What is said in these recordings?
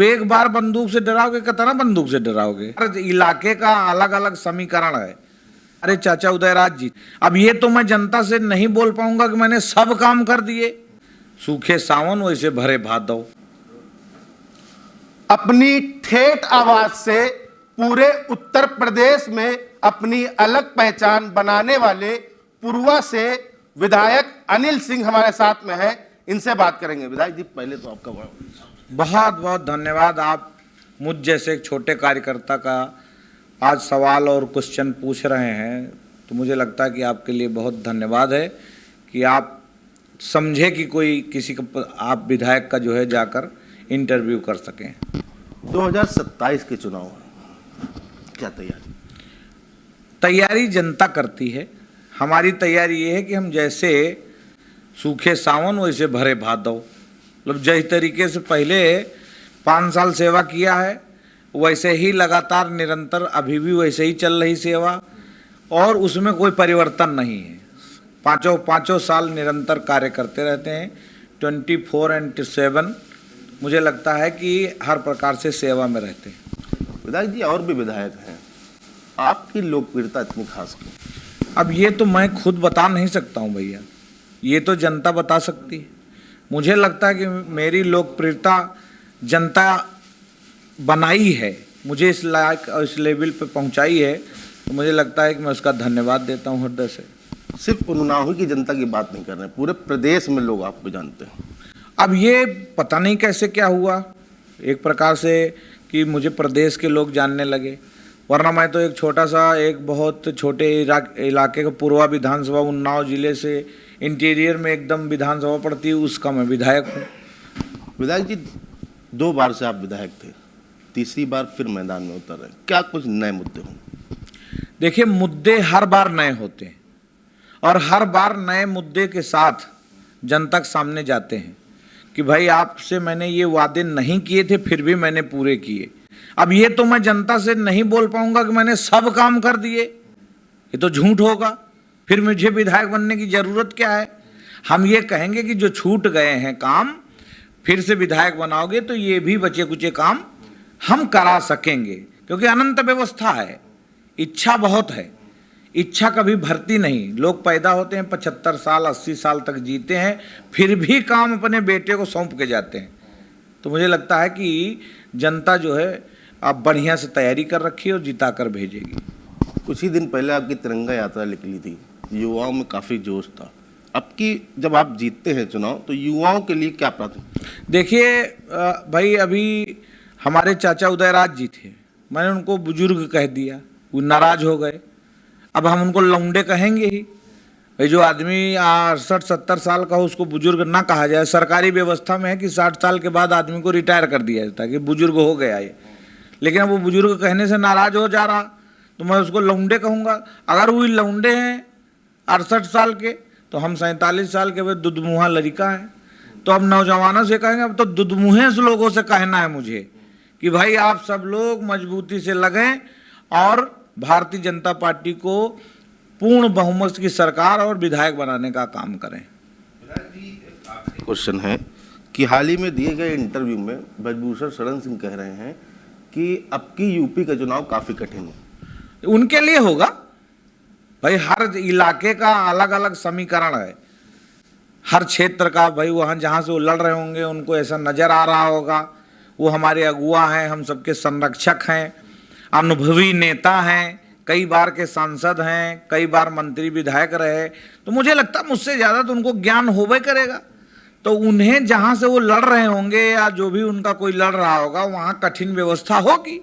एक बार बंदूक से डराओगे, कितना बंदूक से डराओगे? हर इलाके का अलग अलग समीकरण है। अरे चाचा उदयराज जी, अब ये तो मैं जनता से नहीं बोल पाऊंगा कि मैंने सब काम कर दिए। सूखे सावन वैसे भरे भादव। अपनी ठेठ आवाज से पूरे उत्तर प्रदेश में अपनी अलग पहचान बनाने वाले पुरवा से विधायक अनिल सिंह हमारे साथ में हैं। इनसे बात करेंगे। विधायक जी, पहले तो आपका बहुत बहुत धन्यवाद। आप मुझ जैसे एक छोटे कार्यकर्ता का आज सवाल और क्वेश्चन पूछ रहे हैं, तो मुझे लगता है कि आपके लिए बहुत धन्यवाद है कि आप समझे कि कोई किसी का आप विधायक का जो है जाकर इंटरव्यू कर सकें। 2027 के चुनाव क्या तैयारी जनता करती है। हमारी तैयारी ये है कि हम जैसे सूखे सावन वैसे भरे भादव, मतलब जिस तरीके से पहले 5 साल सेवा किया है वैसे ही लगातार निरंतर अभी भी वैसे ही चल रही सेवा, और उसमें कोई परिवर्तन नहीं है। पाँचों साल निरंतर कार्य करते रहते हैं, 24/7। मुझे लगता है कि हर प्रकार से सेवा में रहते हैं। विधायक जी, और भी विधायक हैं, आपकी लोकप्रियता इतनी खास क्यों? अब ये तो मैं खुद बता नहीं सकता हूँ भैया, ये तो जनता बता सकती है। मुझे लगता है कि मेरी लोकप्रियता जनता बनाई है, मुझे इस लायक और इस लेवल पे पहुंचाई है, तो मुझे लगता है कि मैं उसका धन्यवाद देता हूं हृदय से। सिर्फ उन्नाव की जनता की बात नहीं कर रहे हैं, पूरे प्रदेश में लोग आपको जानते हैं। अब ये पता नहीं कैसे क्या हुआ, एक प्रकार से कि मुझे प्रदेश के लोग जानने लगे, वरना मैं तो एक छोटा सा, एक बहुत छोटे इलाके का पूर्वा विधानसभा उन्नाव जिले से इंटीरियर में एकदम विधानसभा पड़ती है, उसका मैं विधायक हूँ। विधायक जी, 2 बार से आप विधायक थे, तीसरी बार फिर मैदान में उतर रहे हैं, क्या कुछ नए मुद्दे होंगे? देखिए, मुद्दे हर बार नए होते हैं और हर बार नए मुद्दे के साथ जनता के सामने जाते हैं कि भाई आपसे मैंने ये वादे नहीं किए थे, फिर भी मैंने पूरे किए। अब ये तो मैं जनता से नहीं बोल पाऊंगा कि मैंने सब काम कर दिए, ये तो झूठ होगा। फिर मुझे विधायक बनने की जरूरत क्या है? हम ये कहेंगे कि जो छूट गए हैं काम, फिर से विधायक बनाओगे तो ये भी बचे कुचे काम हम करा सकेंगे, क्योंकि अनंत व्यवस्था है, इच्छा बहुत है, इच्छा कभी भरती नहीं। लोग पैदा होते हैं 75 साल 80 साल तक जीते हैं, फिर भी काम अपने बेटे को सौंप के जाते हैं। तो मुझे लगता है कि जनता जो है अब बढ़िया से तैयारी कर रखी है और जिता कर भेजेगी। कुछ ही दिन पहले आपकी तिरंगा यात्रा निकली थी, युवाओं में काफ़ी जोश था। अब की जब आप जीतते हैं चुनाव, तो युवाओं के लिए क्या प्राथमिकता? देखिए भाई, अभी हमारे चाचा उदयराज जी थे, मैंने उनको बुजुर्ग कह दिया, वो नाराज हो गए। अब हम उनको लौंडे कहेंगे ही? भाई, जो आदमी 68-70 साल का हो उसको बुजुर्ग ना कहा जाए। सरकारी व्यवस्था में है कि 60 साल के बाद आदमी को रिटायर कर दिया जाता है कि बुजुर्ग हो गया ये, लेकिन अब वो बुजुर्ग कहने से नाराज हो जा रहा, तो मैं उसको लौंडे कहूँगा? अगर वो लौंडे हैं 68 साल के, तो हम 47 साल के दुधमुहा लड़का है। तो अब नौजवानों से कहेंगे, अब तो दुधमुहे लोगों से कहना है मुझे कि भाई आप सब लोग मजबूती से लगें और भारतीय जनता पार्टी को पूर्ण बहुमत की सरकार और विधायक बनाने का काम करें। क्वेश्चन है कि हाल ही में दिए गए इंटरव्यू में ब्रजभूषण शरण सिंह कह रहे हैं कि अब की यूपी का चुनाव काफ़ी कठिन है। उनके लिए होगा भाई, हर इलाके का अलग अलग समीकरण है, हर क्षेत्र का। भाई वहाँ जहाँ से वो लड़ रहे होंगे उनको ऐसा नज़र आ रहा होगा, वो हमारे अगुआ हैं, हम सबके संरक्षक हैं, अनुभवी नेता हैं, कई बार के सांसद हैं, कई बार मंत्री विधायक रहे। तो मुझे लगता है मुझसे ज़्यादा तो उनको ज्ञान होबे करेगा। तो उन्हें जहाँ से वो लड़ रहे होंगे या जो भी उनका कोई लड़ रहा होगा वहाँ कठिन व्यवस्था होगी,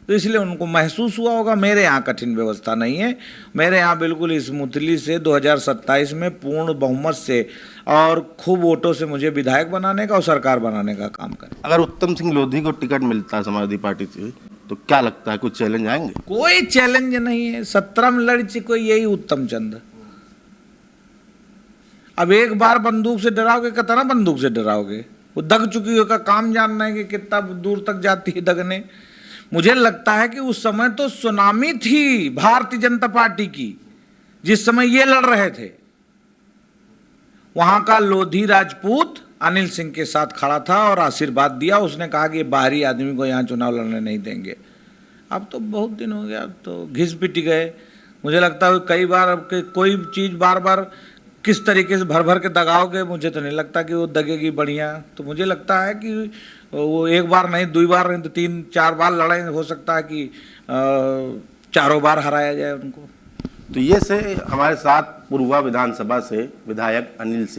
तो इसलिए उनको महसूस हुआ होगा। मेरे यहाँ कठिन व्यवस्था नहीं है, मेरे यहाँ बिल्कुल स्मूथली से 2027 में पूर्ण बहुमत से और खूब वोटों से मुझे विधायक बनाने का और सरकार बनाने का काम करें। अगर उत्तम सिंह लोधी को टिकट मिलता है समाजवादी पार्टी से, तो क्या लगता है कुछ चैलेंज आएंगे? कोई चैलेंज नहीं है, 17 में लड़ चुके यही उत्तम चंद। अब एक बार बंदूक से डराओगे, कितना बंदूक से डराओगे? वो दग चुकी का काम जानना है कि कितना दूर तक जाती है दगने। मुझे लगता है कि उस समय तो सुनामी थी भारतीय जनता पार्टी की, जिस समय ये लड़ रहे थे। वहां का लोधी राजपूत अनिल सिंह के साथ खड़ा था और आशीर्वाद दिया। उसने कहा कि ये बाहरी आदमी को यहाँ चुनाव लड़ने नहीं देंगे। अब तो बहुत दिन हो गया, तो घिस पिट गए। मुझे लगता है कई बार अब के कोई चीज़ बार बार किस तरीके से भर भर के दगाओगे, मुझे तो नहीं लगता कि वो दगेगी बढ़िया। तो मुझे लगता है कि वो एक बार नहीं, 2 बार नहीं तो 3-4 बार लड़ाई, हो सकता है कि 4 बार हराया जाए उनको। तो ये से हमारे साथ पूर्वा विधानसभा से विधायक अनिल सिंह।